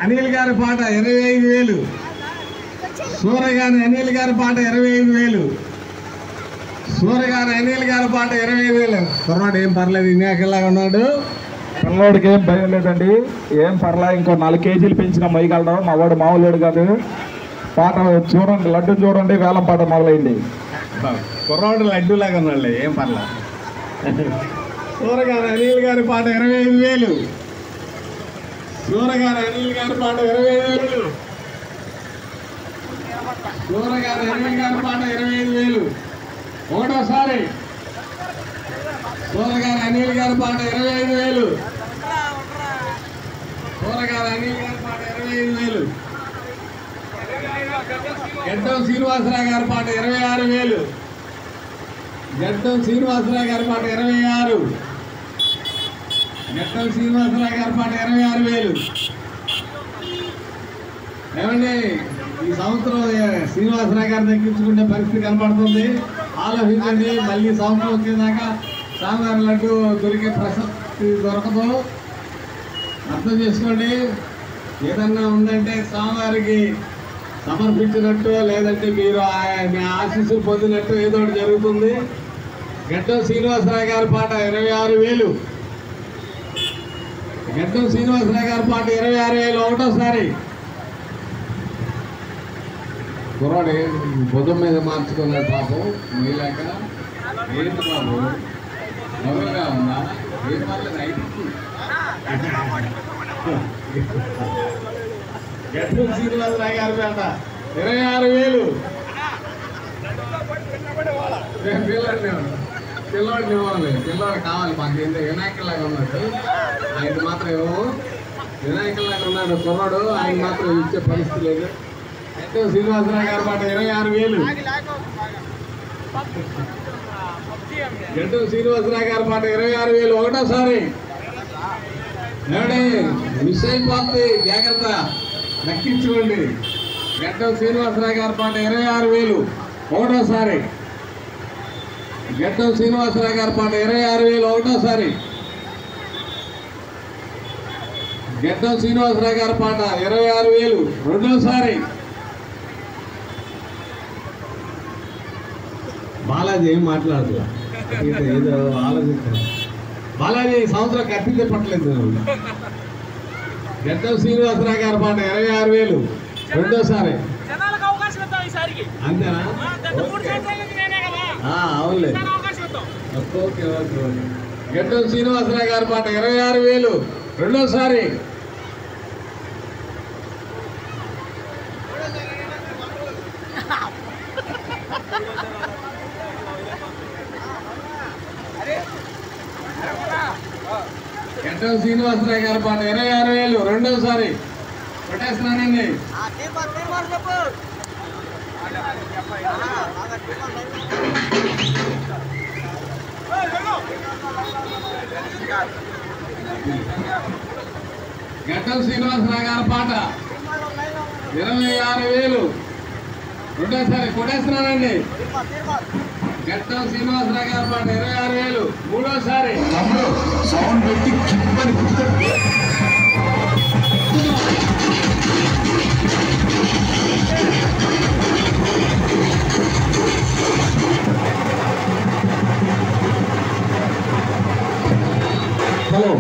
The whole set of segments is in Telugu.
అనిల్ గారి పాట 25,000. సూరగాని అనిల్ గారి పాట 25,000. సూరగాని అనిల్ గారి పాట 25,000. కుర్రాడు ఏం పర్లేదు, ఇన్యాకల్లాగా ఉన్నాడు. పిల్లోడికి ఏం భయం లేదండి, ఏం పర్లా. ఇంకో 4 కేజీలు పెంచిన మొయ్యగలడం. మా వాడు మామూలుడు కాదు. పాట చూడండి, లడ్డు చూడండి, వేలం పాట మొదలైంది. కుర్రాడు లడ్డూలాగా ఉన్నాడు, ఏం పర్లా. సూరగాని అనిల్ గారి పాట 25,000. సూరగాని అనిల్ గారి పాట 25,000. సూరగాని అనిల్ గారి పాట 25,000. ఒకటోసారి సూరగాని అనిల్ గారి పాట 25,000. సూరగాని అనిల్ గారి పాట 25,000. గడ్డం శ్రీనివాసరావు గారి పాట 26,000. గడ్డం శ్రీనివాసరావు గారి పాట 26. గడ్డం శ్రీనివాసరావు గారి పాట 26,000. ఏమండి, ఈ సంవత్సరం శ్రీనివాసరావు గారు దక్కించుకునే పరిస్థితి కనపడుతుంది. ఆలోచించండి, మళ్ళీ సంవత్సరం వచ్చేదాకా సాంబార్ లడ్డు దొరికే ప్రసక్తి దొరకదు. అర్థం చేసుకోండి. ఏదన్నా ఉందంటే స్వామివారికి సమర్పించినట్టు, లేదంటే మీరు మీ ఆశీస్సులు పొందినట్టు ఏదో ఒకటి జరుగుతుంది. గడ్డం శ్రీనివాసరావు గారి పాట 26,000. గడ్డం శ్రీనివాసరావు గారి పాట 26,000. ఒకటోసారి కుర్రాడు బుధం మీద మార్చుకున్నాడు పాపం, మీలాక. ఏంటి బాబు, ఎవరుగా ఉందా? ఏం పర్లేదు, అయిపోతుంది. గడ్డం శ్రీనివాసరావు గారి పేట 26,000. పిల్లోడిని ఇవ్వాలి, పిల్లోడు కావాలి మాకు. ఏంటో వినాయకులాగా ఉన్నాడు, ఆయన మాత్రం ఇవ్వము. వినాయకులాగా ఉన్నాడు కుర్రాడు, ఆయన మాత్రం ఇచ్చే పరిస్థితి లేదు. గడ్డం శ్రీనివాసరావు గారి పాట 26,000. గడ్డం శ్రీనివాసరావు గారి పాట 26,000. ఒకటోసారి ఏమండి, మిస్ అయిపోతుంది, జాగ్రత్త, దక్కించుకోండి. గడ్డం శ్రీనివాసరావు గారి పాట 26,000. ఒకటోసారి గడ్డం శ్రీనివాసరావు గారి పాట 26,000. ఒకటోసారి గడ్డం శ్రీనివాసరావు గారి పాట 26,000. రెండోసారి బాలాజీ ఏం మాట్లాడదు, ఏదో ఆలోచిస్తాను. బాలాజీ ఈ సంవత్సరం కత్తి తిప్పట్లేదు. గడ్డం శ్రీనివాసరావు గారి పాట 26,000. రెండోసారి అంతేనా? అవునులే. Okay okay okay. గడ్డం శ్రీనివాసరావు గారి పాట 26,000. రెండోసారి గడ్డం శ్రీనివాసరావు గారి పాట 26,000. రెండోసారి కొట్టేస్తున్నానండి. గడ్డం శ్రీనివాసరావు గారి పాట 26,000. రెండోసారి కొట్టేస్తున్నానండి. గడ్డం శ్రీనివాసరావు గారి పాట 26,000. మూడోసారి సౌండ్ పెట్టి కిప్పని హలో,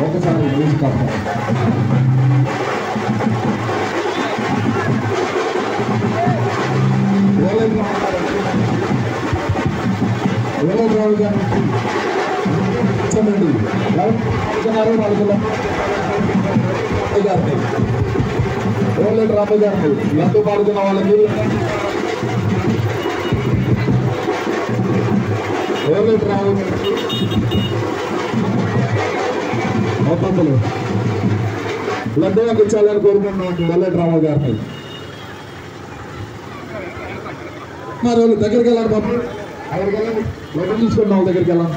ఒకసారి మ్యూజిక్ ఆఫ్. రావు గారు గారిని ఓలేటి రాము గారిని ఎంతో పాల్గొన్న వాళ్ళకి ఓలేటి రావు ఒప్పందులు లడ్డూలకు ఇచ్చాలని కోరుకుంటున్నాం ఓలేటి రాము గారిని. మరి వాళ్ళు దగ్గరికి వెళ్ళాలి బాబు, దగ్గరికి వెళ్ళండి, లడ్డు తీసుకున్నాం వాళ్ళ దగ్గరికి వెళ్ళాం.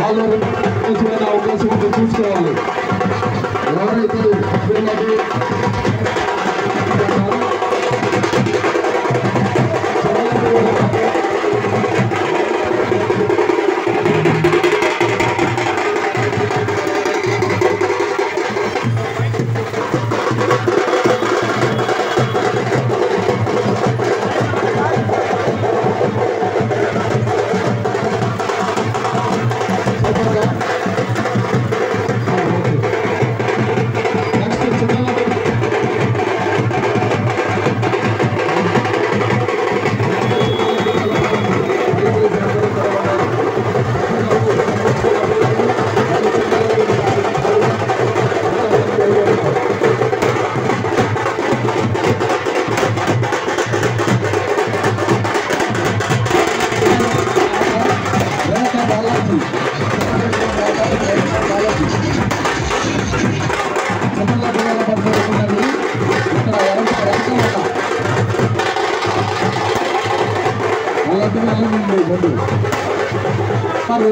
మామూలు అవకాశం ఉంటే చూసుకోవాలి. ఎవరైతే రెండు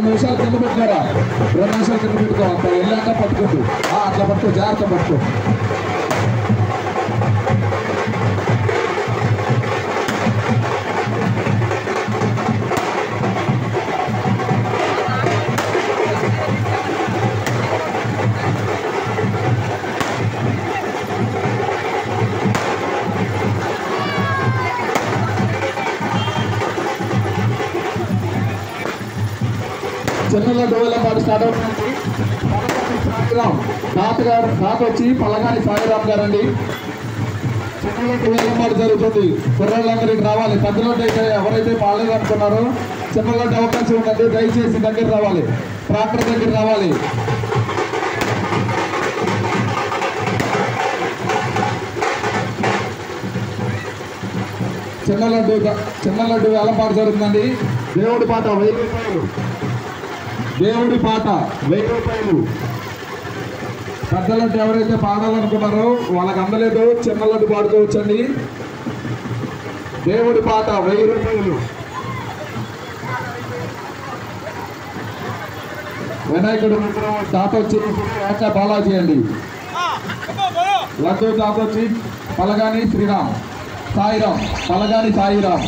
నిమిషాలు కింద పెట్టారా? 2 నిమిషాలు కింద పెట్టుకో. అంత వెళ్ళాక పట్టుకోద్దు. అట్లా పట్టుకో, జాగ్రత్త పట్టుకో. చిన్నలో డోల పాటు స్టార్ట్ అవుతుంది. తాత వచ్చి పల్లగాని సాయిరామ్ గారండి. చిన్నలో డోల పాటు జరుగుతుంది. కుర్రాళ్ళందరికి రావాలి. పెద్దలో అయితే ఎవరైతే పాడలేదు అనుకున్నారో చిన్నలో అవకాశం ఉందండి. దయచేసి దగ్గర రావాలి. ట్రాక్టర్ దగ్గర రావాలి. చిన్న లడ్డు వేలంపాటు జరుగుతుందండి. దేవుడి పాట 1000 రూపాయలు. దేవుడి పాట 1000 రూపాయలు. పెద్ద లడ్డు ఎవరైతే పాడాలనుకున్నారో వాళ్ళకి అందలేదు. చిన్న లడ్డు పాడుకోవచ్చండి. దేవుడి పాట 1000 రూపాయలు. వినాయకుడు తాత వచ్చి బాలాజీ అండి. లడ్డు తాత వచ్చి పలగాని శ్రీరామ్ సాయిరామ్, పలగాని సాయిరామ్.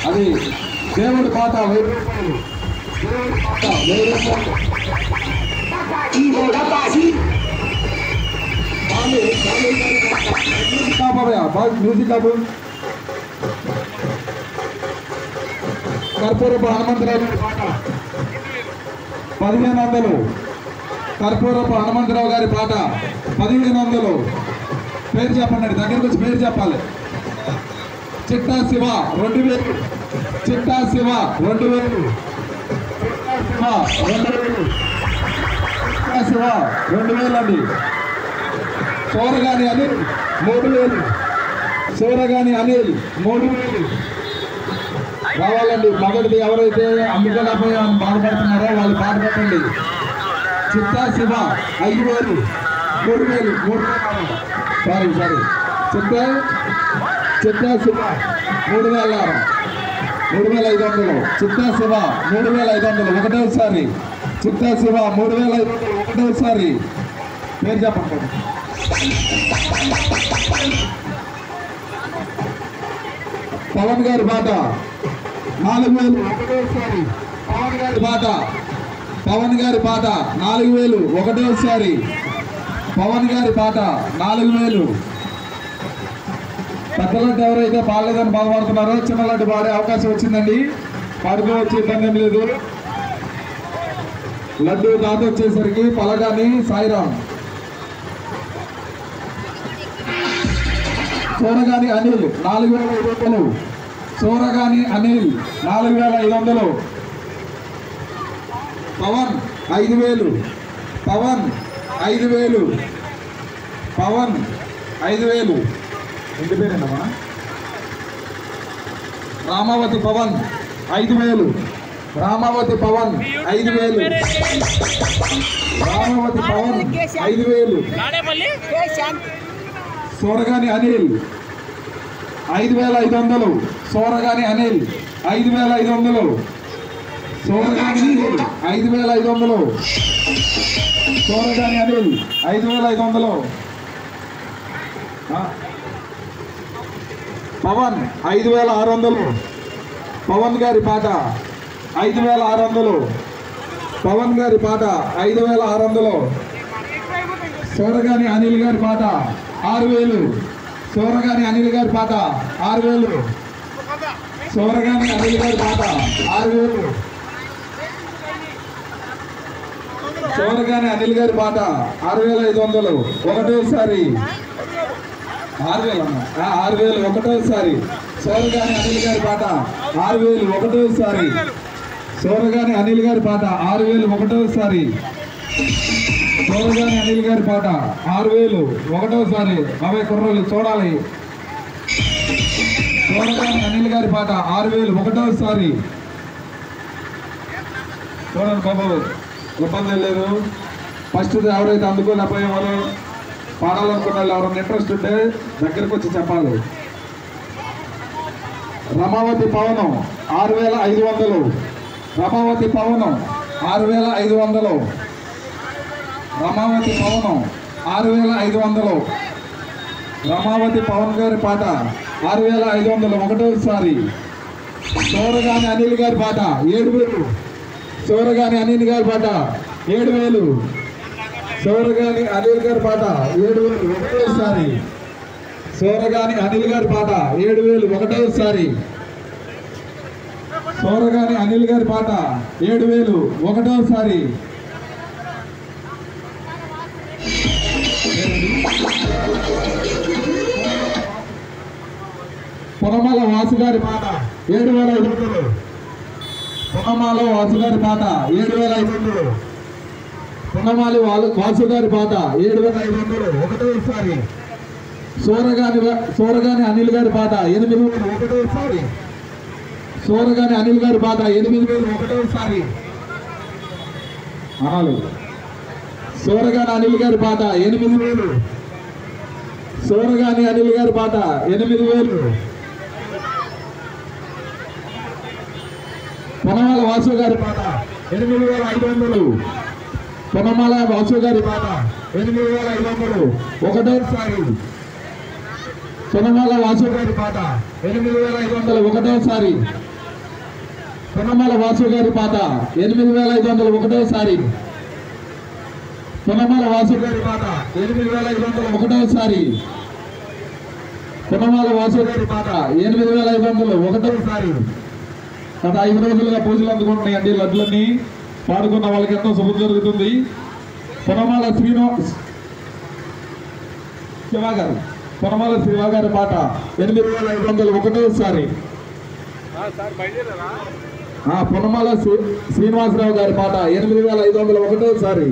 అది దేవుడి పాట 1000 రూపాయలు. కర్పూరపు హనుమంతరావు పాట 1500. కర్పూరపు హనుమంతరావు గారి పాట 1500. పేరు చెప్పండి. దగ్గరికి వచ్చి పేరు చెప్పాలి. చిట్టా శివ 2000. చిట్టా శివ 2000. శివ 2000 అండి. సూరగాని అనిల్ 3000. సూరగాని అనిల్ 3000 రావాలండి. మొదటిది ఎవరైతే అమ్ముకోలేకపోయా బాధపడుతున్నారో వాళ్ళు పాట పెట్టండి. చిట్టా శివ 5000. 3000. సారీ చిట్టా శివ 3000. 3500. చిట్టా శివ 3500 ఒకటోసారి. చిట్టా శివ 3500 ఒకటోసారి. పేరు చెప్పండి. పవన్ గారి పాట 4000 ఒకటోసారి. పవన్ గారి పాట 4000 ఒకటోసారి. పవన్ గారి పాట 4000. పెద్దలంటే ఎవరైతే పాడలేదని బాధపడుతున్నారో చిన్నలాంటి పాడే అవకాశం వచ్చిందండి. పాడుకోవచ్చు, ఇబ్బంది ఏం లేదు. లడ్డు తాత వచ్చేసరికి పలగాని సాయిరామ్. సూరగాని అనిల్ 4500. సూరగాని అనిల్ 4500. పవన్ 5000. పవన్ 5000. పవన్ 5000. ఇంటి పేరేనమ్మా? రామావతి పవన్ 5000. రామావతి పవన్ 5000. రామావతి పవన్ 5000. సూరగాని అనిల్ 5500. సూరగాని అనిల్ 5500. సోరగాని 5,500. సోరగాని అనిల్ 5,500. పవన్ 5,600. పవన్ గారి పాట 5,600. పవన్ గారి పాట 5,600. సోరగాని అనిల్ గారి పాట 6,000. సోరగాని అనిల్ గారి పాట 6,000. సోరగాని అనిల్ గారి పాట 6,000. సోరగాని అనిల్ గారి పాట 6,500. ఒకటోసారి 6,000 6,000 ఒకటోసారి. సోరగాని అనిల్ గారి పాట 6,000 ఒకటోసారి. సోరగాని అనిల్ గారి పాట 6,000 ఒకటోసారి. సోరగాని అనిల్ గారి పాట 6,000 ఒకటోసారి. అవే కుర్రోళ్ళు చూడాలి. సోరగాని అనిల్ గారి పాట 6,000 ఒకటోసారి. చూడండి బాబు, ఇబ్బంది లేదు. ఫస్ట్ ఎవరైతే అందుకోలేకపోయేవారు పాడాలనుకున్న వాళ్ళు ఎవరైనా ఇంట్రెస్ట్ ఉంటే దగ్గరకు వచ్చి చెప్పాలి. రమావతి పవనం 6,500. రమావతి పవనం 6,500. రమావతి పవనం 6,500. రమావతి పవన్ గారి పాట 6,500 ఒకటోసారి. సోరగాని అనిల్ గారి పాట 7,000. సోరగాని అనిల్ గారి పాట 7,000. సోరగాని అనిల్ గారి పాట 7,000 ఒకటోసారి. సోరగాని అనిల్ గారి పాట 7,000 ఒకటోసారి. సోరగాని అనిల్ గారి పాట 7,000 ఒకటోసారి. పొనమాల వాసు గారి పాట 7,500. పొనమాల వాసు గారి పాట 7,500. పొనమాలి వాసు గారి పాట 7,500 ఒకటోసారి. సోరగాని అనిల్ గారి పాట 8,000 ఒకటోసారి. సోరగాని అనిల్ గారి పాట 8,000 ఒకటోసారి. అనాలి. సోరగాని అనిల్ గారి పాట 8,000. సోరగాని అనిల్ గారి పాట 8,000. పొనమాల వాసు గారి పాట 8,500. పొనమాల వాసు గారి పాట 8,500 ఒకటోసారి. పొనమాల వాసు గారి పాట 8,500 ఒకటోసారి. పొనమాల వాసు గారి పాట 8,500 ఒకటోసారి. పొనమాల వాసు గారి పాట 8,500 ఒకటోసారి. పొనమాల వాసు గారి పాట 8,500 ఒకటోసారి. గత 5 రోజులుగా పూజలు అందుకుంటున్నాయండి లడ్లన్నీ. పాడుకున్న వాళ్ళకి ఎంతో శుభం జరుగుతుంది. పొనమాల శివ గారు పొనమాల శివ గారి పాట 8,500 ఒకటోసారి. పొనమాల శ్రీనివాసరావు గారి పాట 8,500 ఒకటోసారి.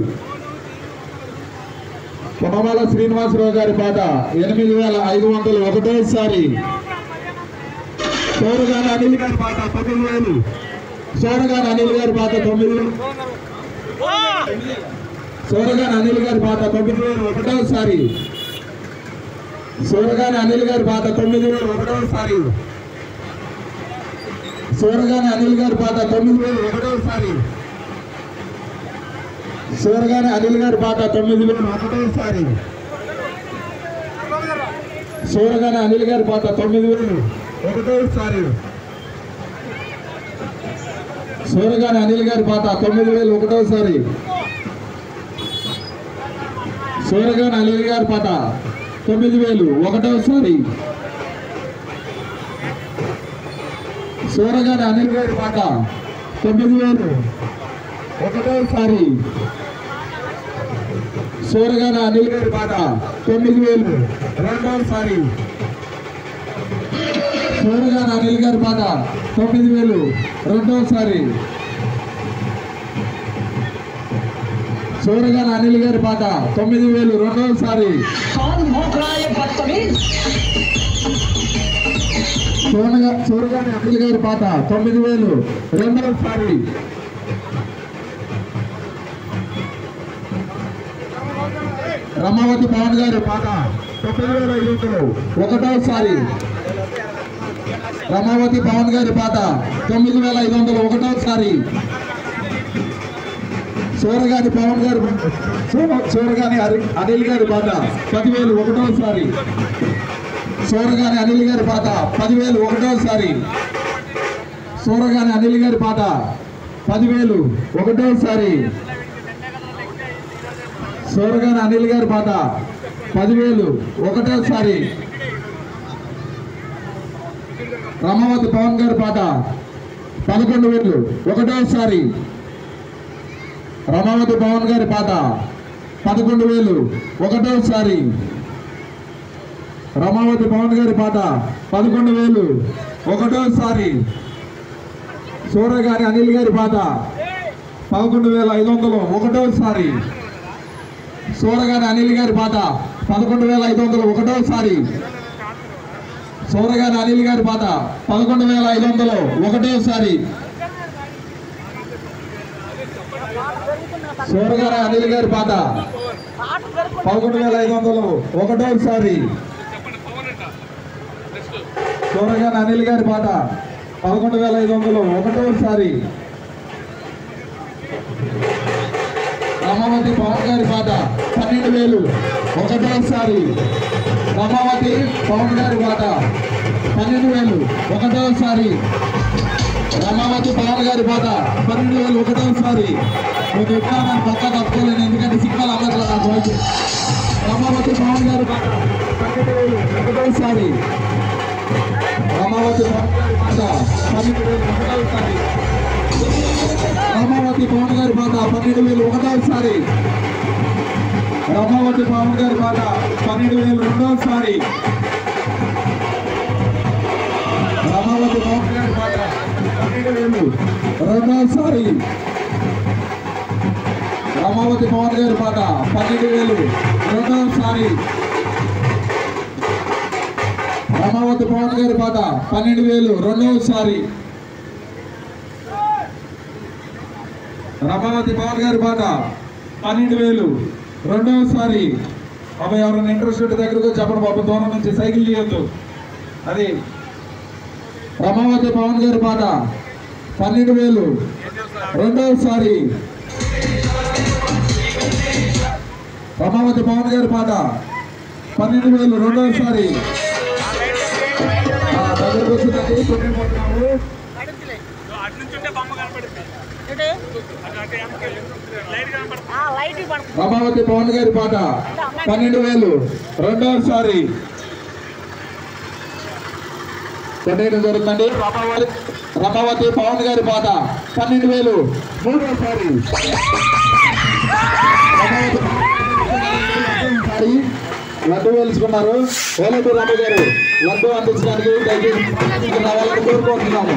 పొనమాల శ్రీనివాసరావు గారి పాట 8,500 ఒకటోసారి. సోరగాని అనిల్ గారి పాట 9,000. సోరగాని అనిల్ గారి పాట 9,000. సోరగాని అనిల్ గారి పాట 9,000 ఒకటోసారి. సోరగాని అనిల్ గారి పాట 9,000 ఒకటోసారి. సోరగాని అనిల్ గారి పాట 9,000 ఒకటోసారి. సోరగాని అనిల్ గారి పాట 9,000 ఒకటోసారి. సోరగాని అనిల్ గారి పాట 9,000 ఒకటోసారి. సోరగాని అనిల్ గారి పాట 9,000 ఒకటోసారి. సోరగాని అనిల్ గారి పాట 9,000 ఒకటోసారి. సోరగాని అనిల్ గారి పాట 9,000 ఒకటోసారి. సోరగాని అనిల్ గారి పాట 9,000 రెండోసారి. సోరగాని అనిల్ గారి పాట 9,000 రెండోసారి. సోరగాని అనిల్ గారి పాట 9,000 రెండోసారి. సోరగాని అనిల్ గారి పాట 9,000 రెండోసారి. రమావతి పవన్ గారి పాట 9,500 ఒకటోసారి. రమావతి పవన్ గారి పాట 9,500 ఒకటోసారి. సూరగాని పవన్ గారు సూరగాని అనిల్ గారి పాట 10,000 ఒకటోసారి. సూరగాని అనిల్ గారి పాట 10,000 ఒకటోసారి. సూరగాని అనిల్ గారి పాట 10,000 ఒకటోసారి. సూరగాని అనిల్ గారి పాట 10,000 ఒకటోసారి. రమావతి పవన్ గారి పాట 11,000 ఒకటోసారి. రమావతి పవన్ గారి పాట 11,000 ఒకటోసారి. రమావతి పవన్ గారి పాట 11,000 ఒకటోసారి. సూరగాని అనిల్ గారి పాట 11,500 ఒకటోసారి. సూరగాని అనిల్ గారి పాట 11,500 ఒకటోసారి. సూరగాని అనిల్ గారి పాట 11,500 ఒకటోసారి. సూరగాని అనిల్ గారి పాట 11,500 ఒకటోసారి. సూరగాని అనిల్ గారి పాట 11,500 ఒకటోసారి. రమావతి పవన్ గారి పాట 12,000 ఒకటోసారి. రమావతి పవన్ గారి పాట 12,000 ఒకటోసారి. రమావతి పవన్ గారి పాట 12,000 ఒకటోసారి. నేను ఎట్లా నన్ను పక్క తప్పుకోలేను, ఎందుకంటే సిగ్నల్ అవ్వట్లేదు నాకు అయితే. రమావతి పవన్ గారి పాట 12,000 ఒకటోసారి. రమావతి పవన్ గారి పాట 12,000 ఒకటోసారి. రమావతి పవన్ గారి పాట 12,000 ఒకటోసారి. రమావతి పవన్ గారి పాట 12,000 రెండోసారి. రమావతి పవన్ గారి పాట 12,000 రెండోసారి. రమావతి పవన్ గారి పాట 12,000 రెండోసారి. రమావతి పవన్ గారి పాట 12,000 రెండోసారి. రమావతి పవన్ గారి పాట 12,000 రెండోసారి. బాబా ఎవరైనా ఇంట్రెస్ట్ దగ్గరకు చెప్పండి బాబు, దూరం నుంచి సైకిల్ చేయొద్దు. అది రమావతి పవన్ గారి పాట 12,000 రెండోసారి. రమావతి పవన్ గారి పాట 12,000 రెండోసారి. దగ్గరకు వచ్చిందండి, కొట్టిపోతున్నాము. రమావతి పవన్ గారి పాట 12,000 రెండోసారి. కొట్టేయడం జరుగుతుంది. రమావతి పవన్ గారి పాట 12,000 మూడోసారి. లడ్డు వేలుచుకున్నారు. వేలటి రామ గారు లడ్డు అందించడానికి దయచేసి రావాలని కోరుకుంటున్నాము.